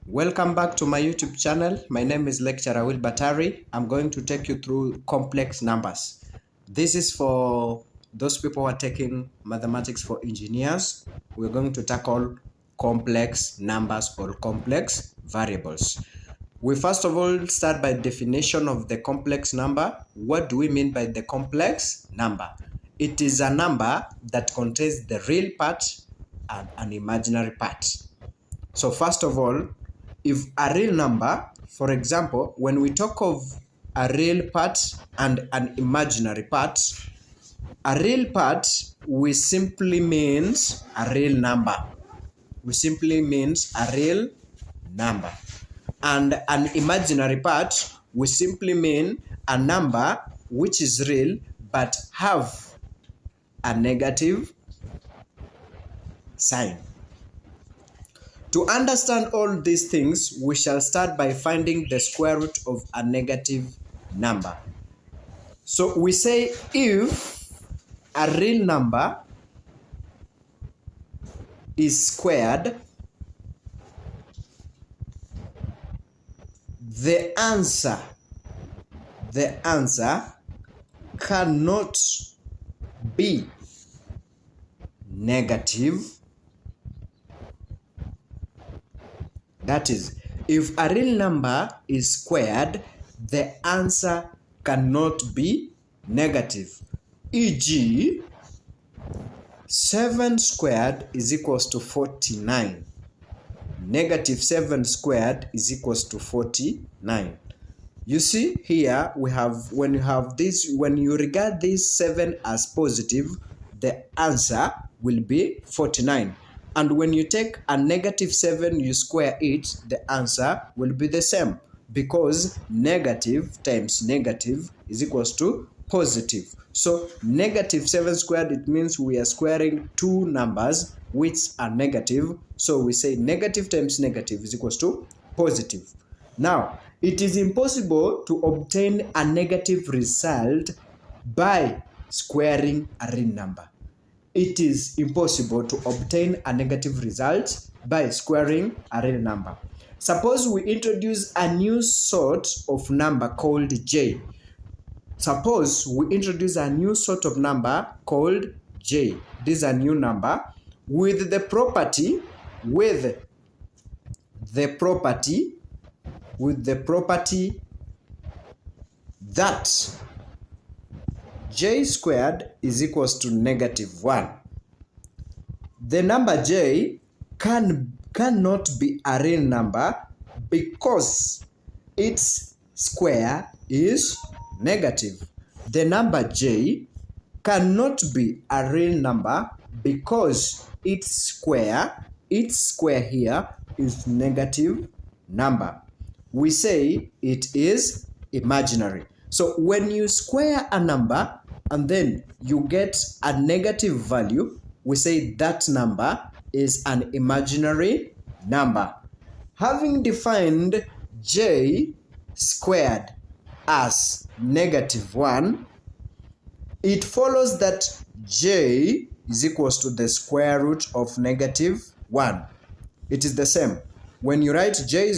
Welcome back to my YouTube channel. My name is Lecturer Tari. I'm going to take you through complex numbers. This is for those people who are taking mathematics for engineers. We're going to tackle complex numbers or complex variables. We first of all start by definition of the complex number. What do we mean by the complex number? It is a number that contains the real part and an imaginary part. So first of all, if a real number, for example, when we talk of a real part and an imaginary part, a real part we simply means a real number. We simply means a real number. And an imaginary part we simply mean a number which is real but have a negative sign. To understand all these things, we shall start by finding the square root of a negative number. So we say if a real number is squared, the answer cannot be negative. That is, if a real number is squared, the answer cannot be negative. E.g., 7 squared is equals to 49. Negative 7 squared is equals to 49. You see here we have, when you regard this 7 as positive, the answer will be 49. And when you take a negative 7, you square it, the answer will be the same, because negative times negative is equals to positive. So negative 7 squared, it means we are squaring two numbers which are negative. So we say negative times negative is equals to positive. Now, it is impossible to obtain a negative result by squaring a real number. It is impossible to obtain a negative result by squaring a real number. Suppose we introduce a new sort of number called j. Suppose we introduce a new sort of number called j. This is a new number with the property that j squared is equals to negative 1. The number j cannot be a real number because its square is negative. The number j cannot be a real number because its square here is negative number. We say it is imaginary. So when you square a number and then you get a negative value, we say that number is an imaginary number. Having defined j squared as negative 1, it follows that j is equals to the square root of negative 1. It is the same. When you write j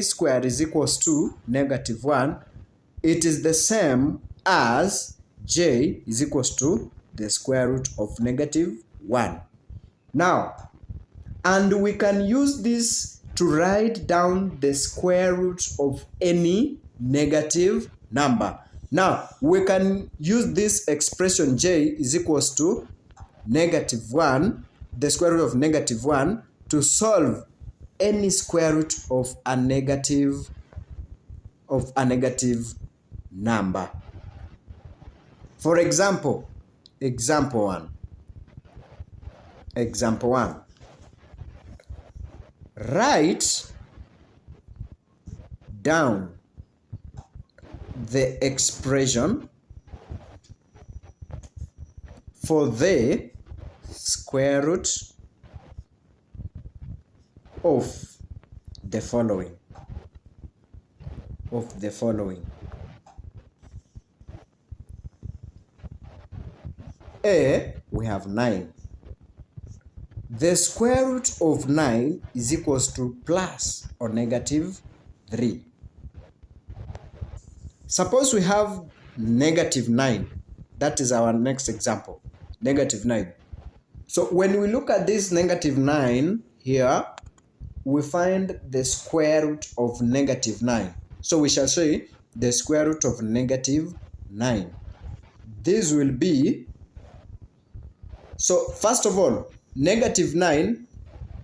squared is equals to negative 1, it is the same as j is equals to the square root of negative 1. Now, and we can use this to write down the square root of any negative number. Now, we can use this expression j is equals to negative 1, the square root of negative 1, to solve any square root of a negative number. For example, example 1. Write down the expression for the square root of the following. A, we have 9. the square root of 9 is equals to plus or negative 3. Suppose we have negative 9. That is our next example, negative 9. So when we look at this negative 9 here, we find the square root of negative 9. So we shall say the square root of negative 9. This will be, so first of all, negative 9,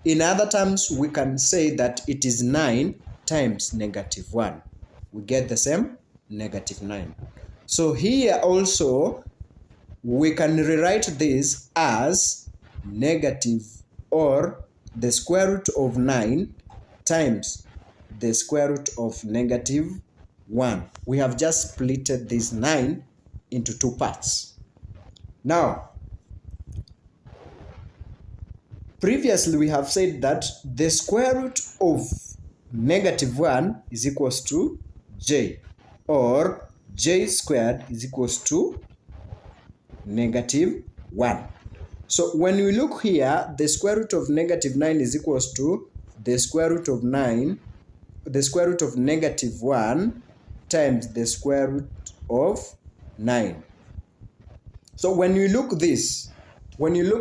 in other terms, we can say that it is 9 times negative 1. We get the same negative 9. So here also, we can rewrite this as negative or the square root of 9 times the square root of negative 1. We have just splitted this 9 into two parts. Now, previously we have said that the square root of negative 1 is equals to j, or j squared is equals to negative 1. So when we look here, the square root of negative 9 is equals to the square root of 9, the square root of negative 1 times the square root of 9. So when you look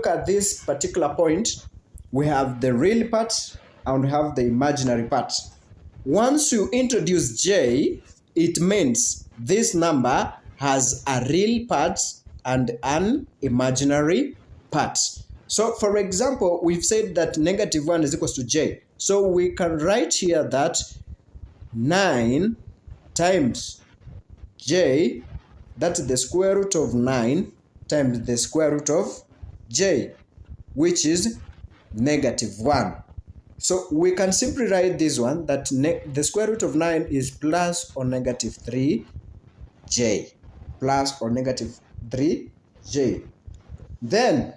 at this particular point, we have the real part and we have the imaginary part. Once you introduce j, it means this number has a real part and an imaginary part. So for example, we've said that negative 1 is equals to j. So we can write here that 9 times j, that's the square root of 9 times the square root of j, which is negative 1. So we can simply write this one that the square root of 9 is plus or negative 3j. Plus or negative 3j. Then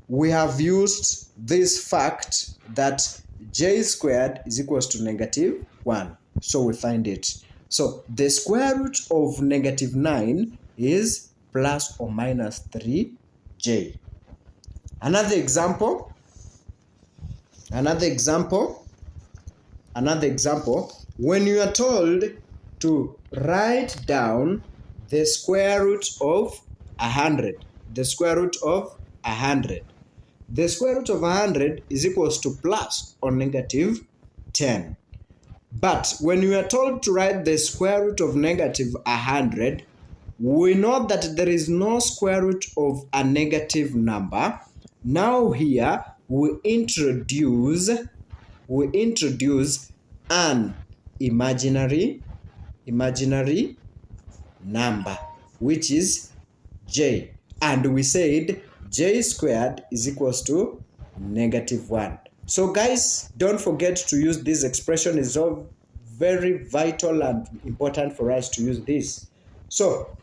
we have used this fact that j squared is equals to negative 1. So we find it. So the square root of negative 9 is plus or minus 3j. Another example, when you are told to write down the square root of 100, the square root of 100. The square root of 100 is equals to plus or negative 10. But when you are told to write the square root of negative 100, we know that there is no square root of a negative number. Now here we introduce an imaginary number, which is j, and we said j squared is equals to negative 1. So guys, don't forget to use this expression. It's all very vital and important for us to use this. So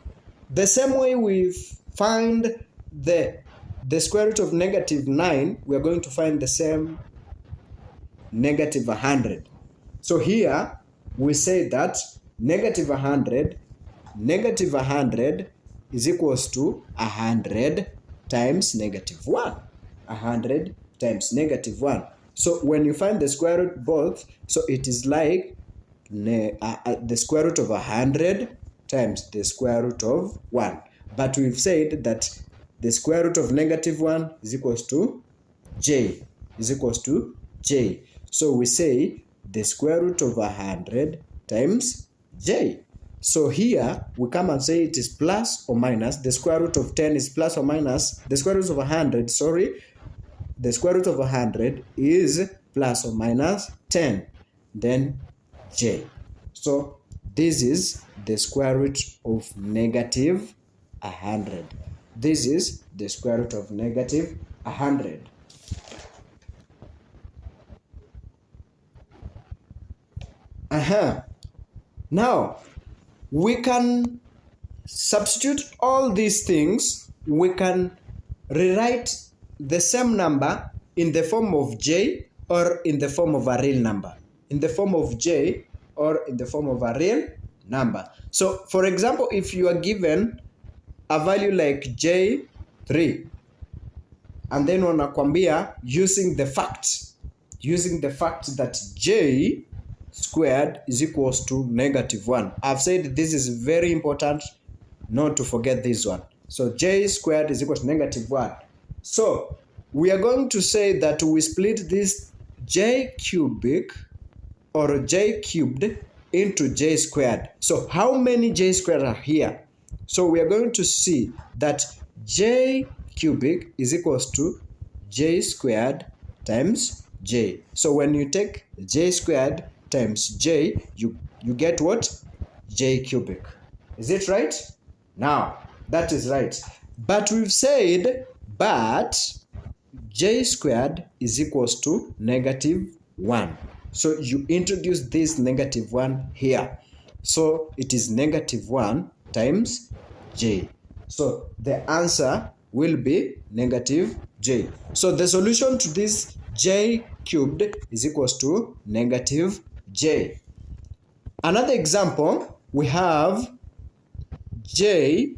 the same way we find the square root of negative 9, we are going to find the same negative 100. So here we say that negative 100 is equals to 100 times negative 1. 100 times negative 1. So when you find the square root both, so it is like the square root of 100 times the square root of 1. But we've said that the square root of negative 1 is equals to j, So we say the square root of 100 times j. So here we come and say it is plus or minus. The square root of 10 is plus or minus. The square root of 100, the square root of 100 is plus or minus 10. Then j. So this is the square root of negative 100. This is the square root of negative 100. Now, we can substitute all these things. We can rewrite the same number in the form of j or in the form of a real number. In the form of j or in the form of a real number. So, for example, if you are given a value like j3, and then wanakwambia using the fact that j squared is equals to -1. I've said this is very important not to forget this one. So j squared is equal to -1. So we are going to say that we split this j cubic or j cubed into j squared. So how many j squared are here? So we are going to see that j cubic is equals to j squared times j. So when you take j squared times j, you get what? J cubic. Is it right? Now, that is right. But we've said, but j squared is equals to -1. So you introduce this -1 here. So it is -1 times j. So the answer will be -j. So the solution to this j cubed is equals to -j. Another example, we have j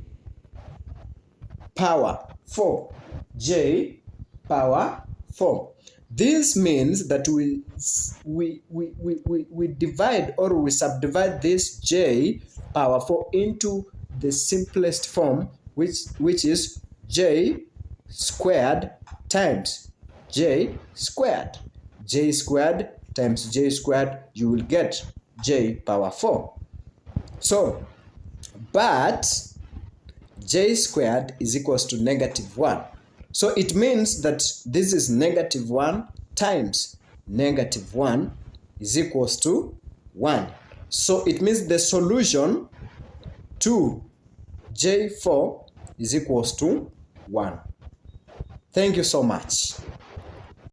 power 4. J power 4. This means that we divide or we subdivide this j power 4 into the simplest form, which is j squared times j squared. J squared times j squared, you will get j power 4. So, but j squared is equals to -1. So it means that this is -1 times -1 is equals to 1. So it means the solution to j4 is equals to 1. Thank you so much.